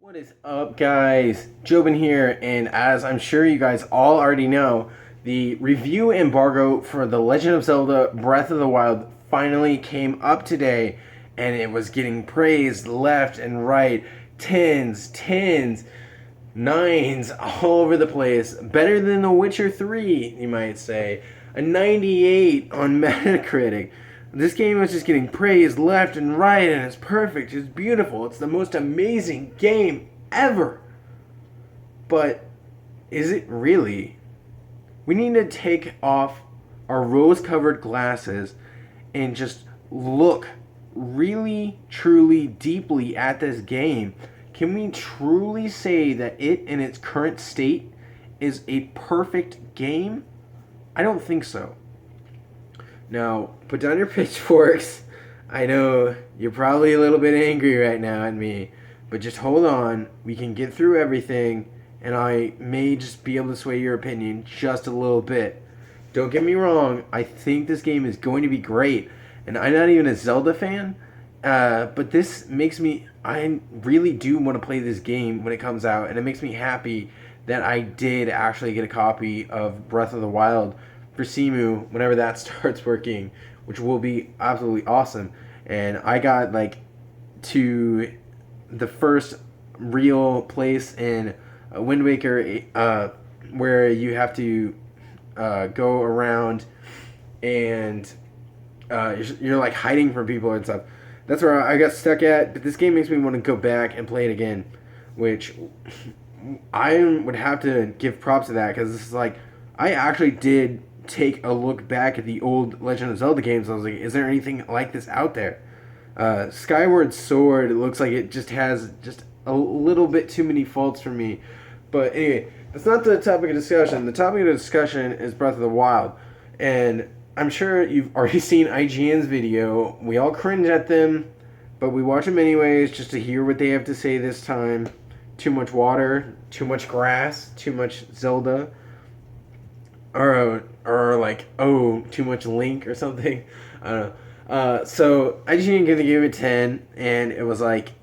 What is up, guys? Jobin here, and as I'm sure you guys all already know, the review embargo for The Legend of Zelda Breath of the Wild finally came up today, and it was getting praised left and right. Tens, nines all over the place. Better than The Witcher 3, you might say. A 98 on Metacritic. This game is just getting praised left and right, and it's perfect. It's beautiful. It's the most amazing game ever. But is it really? We need to take off our rose covered glasses and just look really, truly, deeply at this game. Can we truly say that it, in its current state, is a perfect game? I don't think so. Now, put down your pitchforks. I know you're probably a little bit angry right now at me, but just hold on. We can get through everything, and I may just be able to sway your opinion just a little bit. Don't get me wrong, I think this game is going to be great, and I'm not even a Zelda fan, but this makes me, I really do want to play this game when it comes out, and it makes me happy that I did actually get a copy of Breath of the Wild for Simu whenever that starts working, which will be absolutely awesome. And I got like to the first real place in Wind Waker where you have to go around and you're like hiding from people and stuff. That's where I got stuck at. But this game makes me want to go back and play it again, which I would have to give props to that, because this is like, I actually did take a look back at the old Legend of Zelda games. I was like, is there anything like this out there? Skyward Sword, it looks like it just has just a little bit too many faults for me. But anyway, that's not the topic of discussion. The topic of discussion is Breath of the Wild. And I'm sure you've already seen IGN's video. We all cringe at them, but we watch them anyways just to hear what they have to say this time. Too much water, too much grass, too much Zelda. Or like, oh, too much Link or something. I don't know. So I just didn't give it 10, and it was like,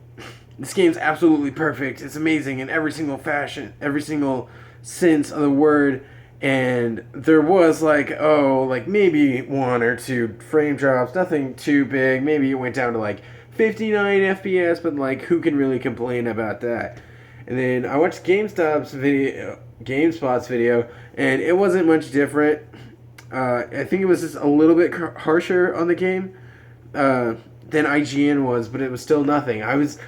this game's absolutely perfect. It's amazing in every single fashion, every single sense of the word. And there was like, oh, like maybe one or two frame drops, nothing too big. Maybe it went down to like 59 FPS, but like, who can really complain about that? And then I watched GameSpot's video, and it wasn't much different. I think it was just a little bit harsher on the game than IGN was, but it was still nothing. I was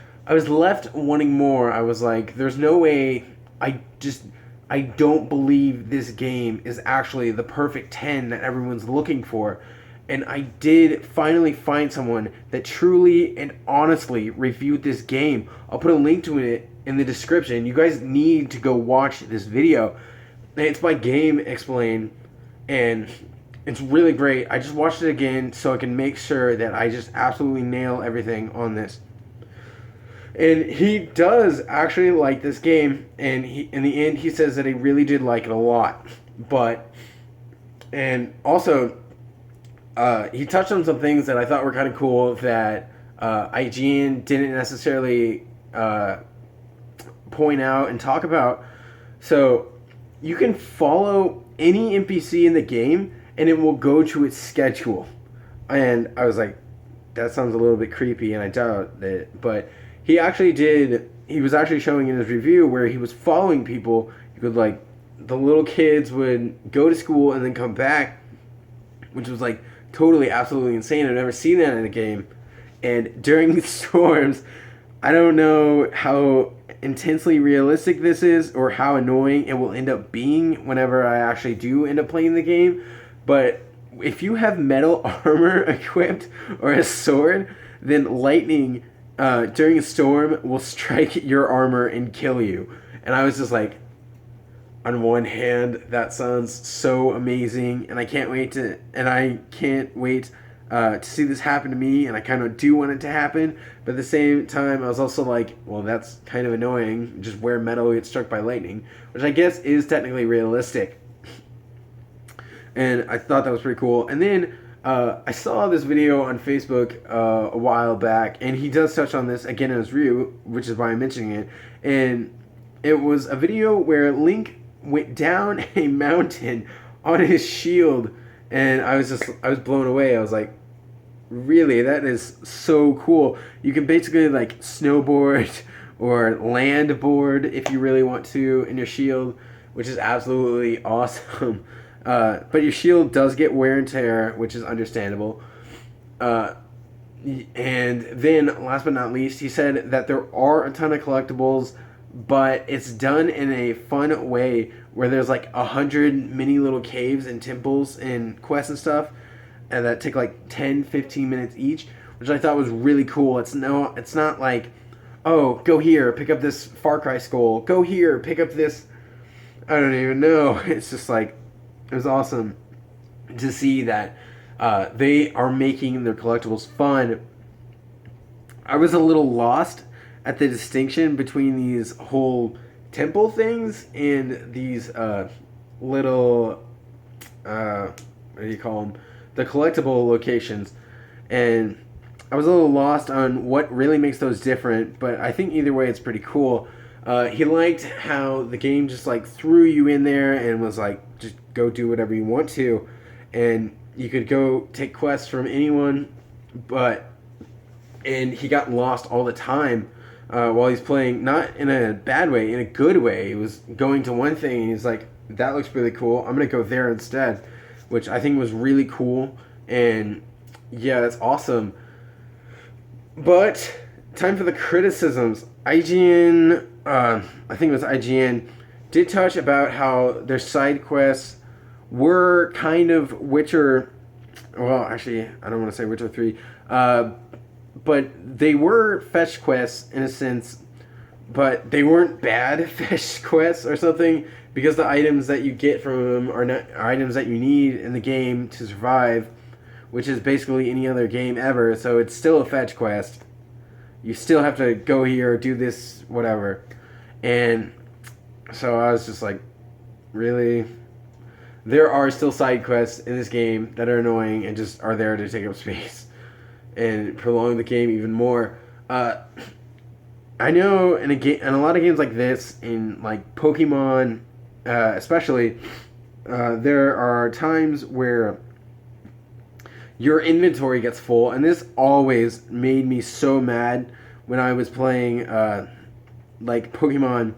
left wanting more. I was like, there's no way. I don't believe this game is actually the perfect 10 that everyone's looking for. And I did finally find someone that truly and honestly reviewed this game. I'll put a link to it in the description. You guys need to go watch this video. It's by GameXplain, and it's really great. I just watched it again so I can make sure that I just absolutely nail everything on this. And he does actually like this game, and in the end he says that he really did like it a lot. And also, he touched on some things that I thought were kind of cool that IGN didn't necessarily point out and talk about. So you can follow any NPC in the game, and it will go to its schedule. And I was like, that sounds a little bit creepy, and I doubt it. But he actually did. He was actually showing in his review where he was following people. He could, like, the little kids would go to school and then come back, which was like totally, absolutely insane. I've never seen that in a game. And during the storms, I don't know how intensely realistic this is or how annoying it will end up being whenever I actually do end up playing the game. But if you have metal armor equipped or a sword, then lightning during a storm will strike your armor and kill you. And I was just like, on one hand, that sounds so amazing, and I can't wait to see this happen to me, and I kind of do want it to happen. But at the same time, I was also like, well, that's kind of annoying, just where metal gets struck by lightning, which I guess is technically realistic. And I thought that was pretty cool. And then I saw this video on Facebook a while back, and he does touch on this again in his review, which is why I'm mentioning it. And it was a video where Link went down a mountain on his shield, and I was blown away. I was like, really, that is so cool. You can basically like snowboard or landboard if you really want to in your shield, which is absolutely awesome. But your shield does get wear and tear, which is understandable. And then, last but not least, he said that there are a ton of collectibles, but it's done in a fun way where there's like 100 mini little caves and temples and quests and stuff, and that take like 10-15 minutes each, which I thought was really cool. It's not like, oh, go here, pick up this Far Cry skull, go here, pick up this, I don't even know. It's just like, it was awesome to see that they are making their collectibles fun. I was a little lost at the distinction between these whole temple things and these little, what do you call them? The collectible locations. And I was a little lost on what really makes those different, but I think either way it's pretty cool. He liked how the game just like threw you in there and was like, just go do whatever you want to, and you could go take quests from anyone, and he got lost all the time while he's playing, not in a bad way, in a good way. He was going to one thing and he's like, that looks really cool, I'm gonna go there instead, which I think was really cool. And yeah, that's awesome. But time for the criticisms. IGN, I think it was IGN, did touch about how their side quests were kind of Witcher, well, actually, I don't want to say Witcher 3, but they were fetch quests in a sense, but they weren't bad fetch quests or something, because the items that you get from them are not items that you need in the game to survive, which is basically any other game ever, so it's still a fetch quest. You still have to go here, do this, whatever. And so I was just like, really? There are still side quests in this game that are annoying and just are there to take up space and prolong the game even more. I know in a lot of games like this, in like Pokemon especially, there are times where your inventory gets full, and this always made me so mad when I was playing like Pokemon.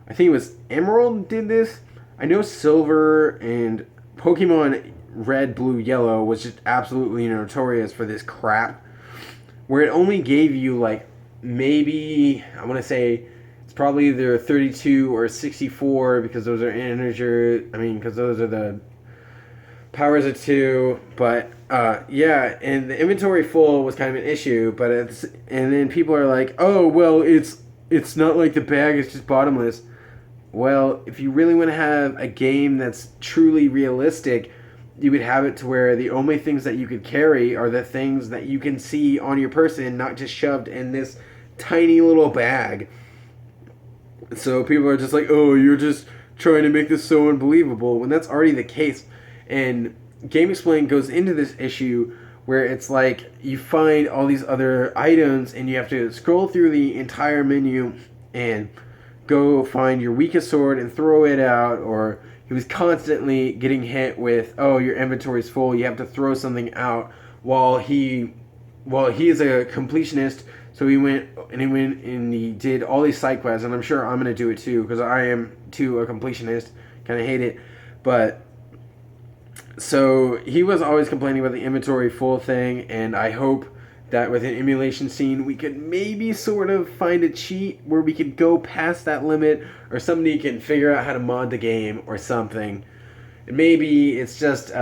I think it was Emerald did this. I know Silver and Pokemon Red, Blue, Yellow was just absolutely notorious for this crap, where it only gave you like maybe, I want to say it's probably either 32 or 64, because those are integers. I mean, because those are the powers of 2, but yeah, and the inventory full was kind of an issue, but and then people are like, oh, well, it's not like the bag is just bottomless. Well, if you really want to have a game that's truly realistic, you would have it to where the only things that you could carry are the things that you can see on your person, not just shoved in this tiny little bag. So people are just like, oh, you're just trying to make this so unbelievable, when that's already the case. And GameXplain goes into this issue where it's like you find all these other items and you have to scroll through the entire menu and go find your weakest sword and throw it out, or he was constantly getting hit with, oh, your inventory's full, you have to throw something out, while he is a completionist, so he went and he did all these side quests, and I'm sure I'm going to do it too, because I am too a completionist, kind of hate it, but so he was always complaining about the inventory full thing, and I hope that with an emulation scene we could maybe sort of find a cheat where we could go past that limit, or somebody can figure out how to mod the game or something. And maybe it's just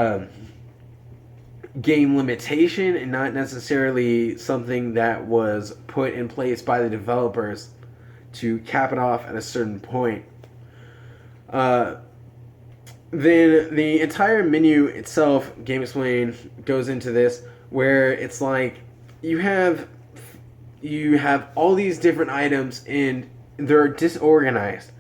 game limitation and not necessarily something that was put in place by the developers to cap it off at a certain point. Then the entire menu itself, GameXplain goes into this, where it's like you have all these different items and they're disorganized.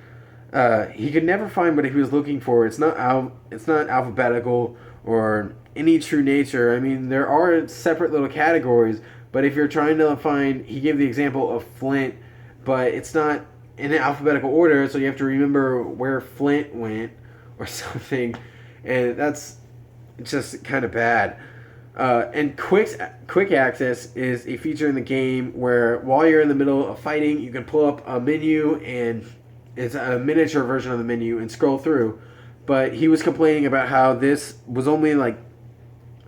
He could never find what he was looking for. It's not alphabetical or any true nature. I mean, there are separate little categories, but if you're trying to find, he gave the example of flint, but it's not in alphabetical order, so you have to remember where flint went or something, and that's just kind of bad. And quick access is a feature in the game where while you're in the middle of fighting, you can pull up a menu, and it's a miniature version of the menu, and scroll through. But he was complaining about how this was only like,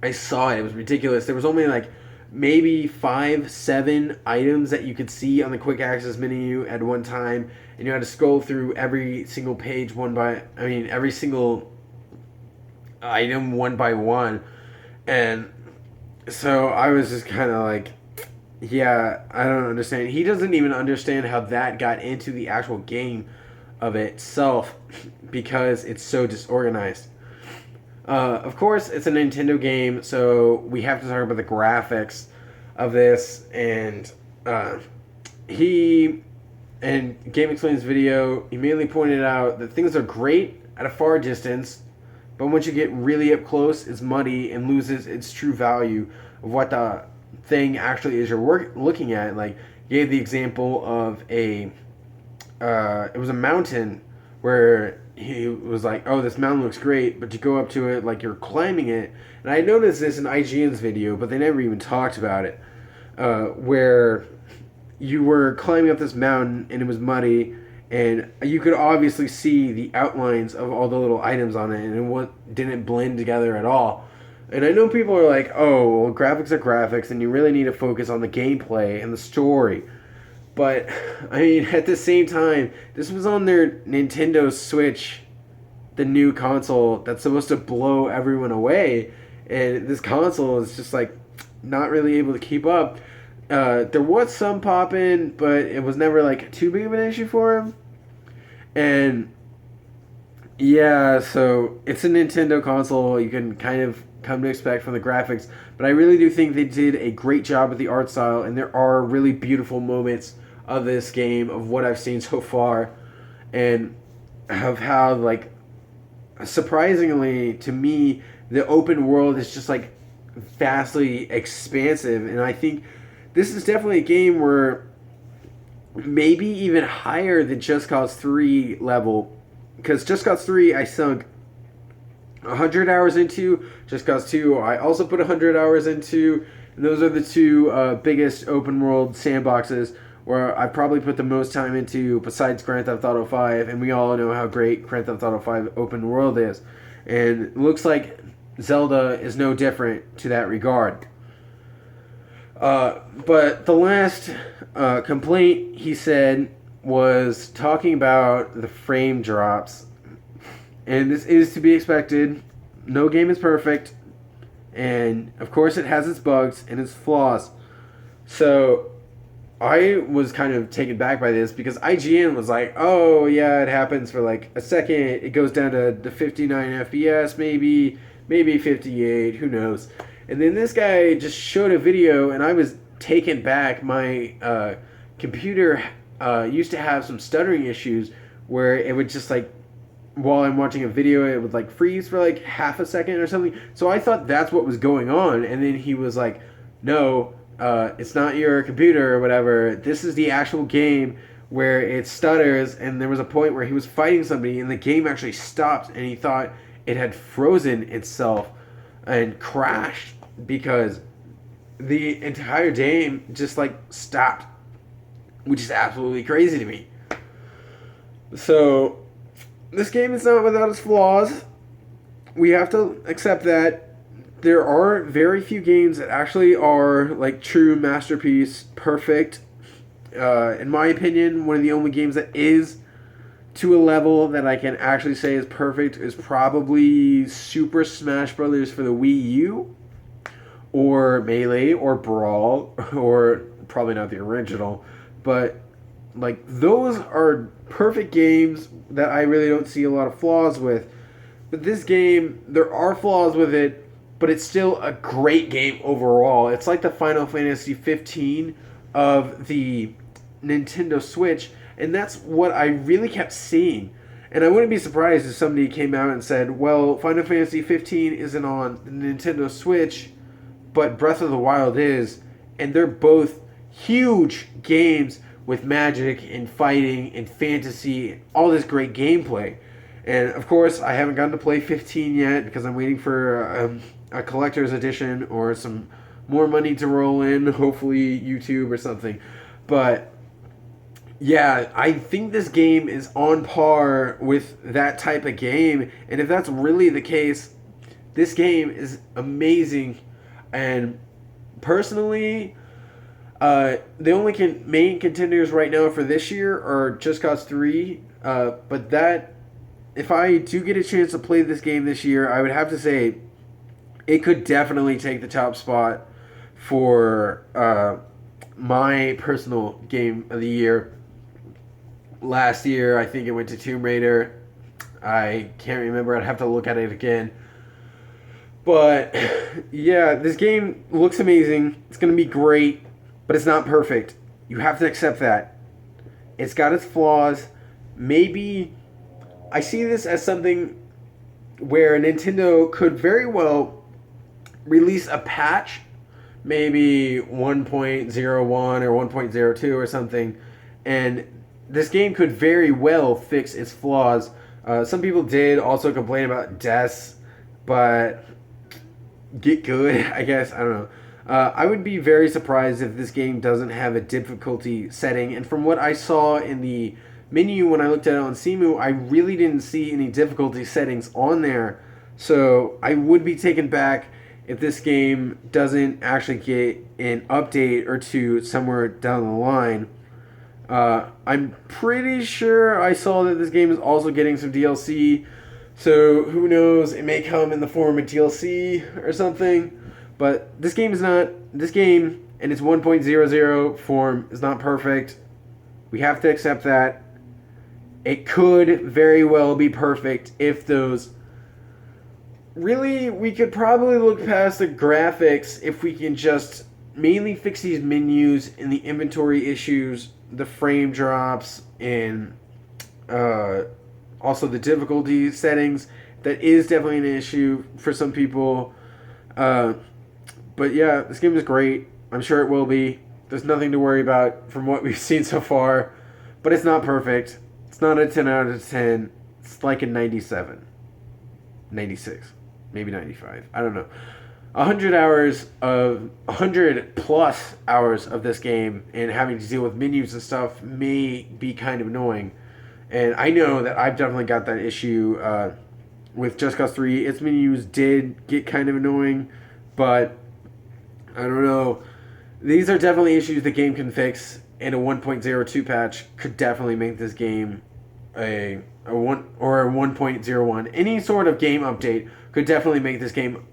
I saw it, it was ridiculous. There was only like maybe 5, 7 items that you could see on the quick access menu at one time, and you had to scroll through every single page every single item one by one. And so I was just kind of like, yeah, I don't understand. He doesn't even understand how that got into the actual game of itself because it's so disorganized. Of course, it's a Nintendo game, so we have to talk about the graphics of this. And he, in GameXplain's video, he mainly pointed out that things are great at a far distance, but once you get really up close, it's muddy and loses its true value of what the thing actually is you're looking at. Like, he gave the example of it was a mountain where he was like, oh, this mountain looks great, but you go up to it like you're climbing it. And I noticed this in IGN's video, but they never even talked about it, where you were climbing up this mountain and it was muddy, and you could obviously see the outlines of all the little items on it, and it didn't blend together at all. And I know people are like, oh, well, graphics are graphics, and you really need to focus on the gameplay and the story. But, I mean, at the same time, this was on their Nintendo Switch, the new console that's supposed to blow everyone away. And this console is just, like, not really able to keep up. There was some pop-in, but it was never, like, too big of an issue for him. And yeah, so it's a Nintendo console. You can kind of come to expect from the graphics, but I really do think they did a great job with the art style, and there are really beautiful moments of this game of what I've seen so far, and of how, like, surprisingly to me, the open world is just like vastly expansive. And I think this is definitely a game where maybe even higher than Just Cause 3 level, because Just Cause 3 I sunk 100 hours into. Just Cause 2 I also put 100 hours into, and those are the two biggest open world sandboxes where I probably put the most time into besides Grand Theft Auto 5, and we all know how great Grand Theft Auto 5 open world is, and it looks like Zelda is no different to that regard. But the last complaint he said was talking about the frame drops. And this is to be expected. No game is perfect. And, of course, it has its bugs and its flaws. So, I was kind of taken back by this because IGN was like, oh, yeah, it happens for like a second. It goes down to the 59 FPS, maybe 58, who knows. And then this guy just showed a video, and I was taken back. My computer used to have some stuttering issues where it would just, like, while I'm watching a video, it would, like, freeze for, like, half a second or something. So I thought that's what was going on. And then he was like, no, it's not your computer or whatever. This is the actual game where it stutters. And there was a point where he was fighting somebody, and the game actually stopped, and he thought it had frozen itself and crashed because the entire game just, like, stopped, which is absolutely crazy to me. So this game is not without its flaws. We have to accept that. There are very few games that actually are, like, true masterpiece, perfect. In my opinion, one of the only games that is to a level that I can actually say is perfect is probably Super Smash Brothers for the Wii U, or Melee, or Brawl, or probably not the original, but, like, those are perfect games that I really don't see a lot of flaws with. But this game, there are flaws with it, but it's still a great game overall. It's like the Final Fantasy 15 of the Nintendo Switch, and that's what I really kept seeing. And I wouldn't be surprised if somebody came out and said, well, Final Fantasy 15 isn't on the Nintendo Switch, but Breath of the Wild is. And they're both huge games with magic and fighting and fantasy, all this great gameplay. And of course, I haven't gotten to play 15 yet because I'm waiting for a collector's edition or some more money to roll in, hopefully YouTube or something. But yeah, I think this game is on par with that type of game. And if that's really the case, this game is amazing. And personally, the only main contenders right now for this year are Just Cause 3. But that, if I do get a chance to play this game this year, I would have to say it could definitely take the top spot for my personal game of the year. Last year, I think it went to Tomb Raider. I can't remember. I'd have to look at it again. But yeah, this game looks amazing. It's going to be great, but it's not perfect. You have to accept that. It's got its flaws. Maybe I see this as something where Nintendo could very well release a patch, maybe 1.01 or 1.02 or something, and this game could very well fix its flaws. Some people did also complain about deaths, but get good, I guess. I don't know. I would be very surprised if this game doesn't have a difficulty setting, and from what I saw in the menu when I looked at it on Cemu, I really didn't see any difficulty settings on there. So I would be taken back if this game doesn't actually get an update or two somewhere down the line. I'm pretty sure I saw that this game is also getting some DLC, so who knows, it may come in the form of DLC or something, but this game in its 1.00 form is not perfect. We have to accept that. It could very well be perfect if those... Really, we could probably look past the graphics if we can just mainly fix these menus and the inventory issues, the frame drops, and also the difficulty settings. That is definitely an issue for some people. But yeah, this game is great. I'm sure it will be. There's nothing to worry about from what we've seen so far. But it's not perfect. It's not a 10 out of 10. It's like a 97. 96. Maybe 95. I don't know. 100 plus hours of this game and having to deal with menus and stuff may be kind of annoying. And I know that I've definitely got that issue with Just Cause 3. Its menus did get kind of annoying, but I don't know. These are definitely issues the game can fix, and a 1.02 patch could definitely make this game a 1 or a 1.01. Any sort of game update could definitely make this game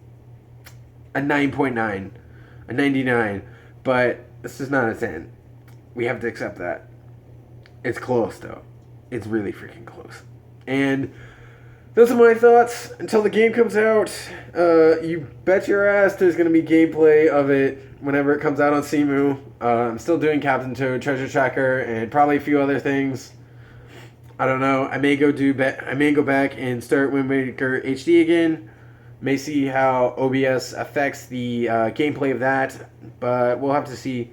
a 9.9, a 99, but this is not a 10. We have to accept that. It's close, though. It's really freaking close. And those are my thoughts until the game comes out. You bet your ass there's going to be gameplay of it whenever it comes out on Cemu. I'm still doing Captain Toad Treasure Tracker and probably a few other things. I don't know. I may go back and start Wind Waker HD again. May see how OBS affects the gameplay of that, but we'll have to see.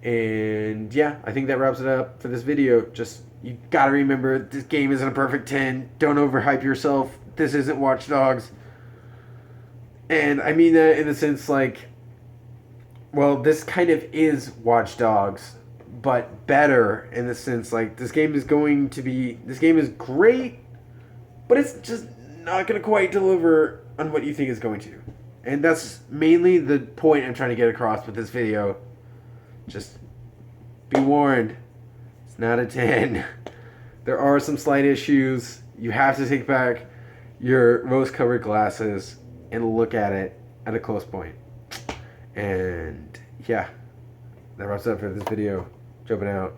And yeah, I think that wraps it up for this video. Just, you gotta remember, this game isn't a perfect 10. Don't overhype yourself. This isn't Watch Dogs. And I mean that in the sense like, well, this kind of is Watch Dogs, but better in the sense like this game is great, but it's just not going to quite deliver on what you think it's going to. And that's mainly the point I'm trying to get across with this video. Just be warned, it's not a 10. There are some slight issues. You have to take back your rose-colored glasses and look at it at a close point. And yeah, that wraps up for this video. Jumping out.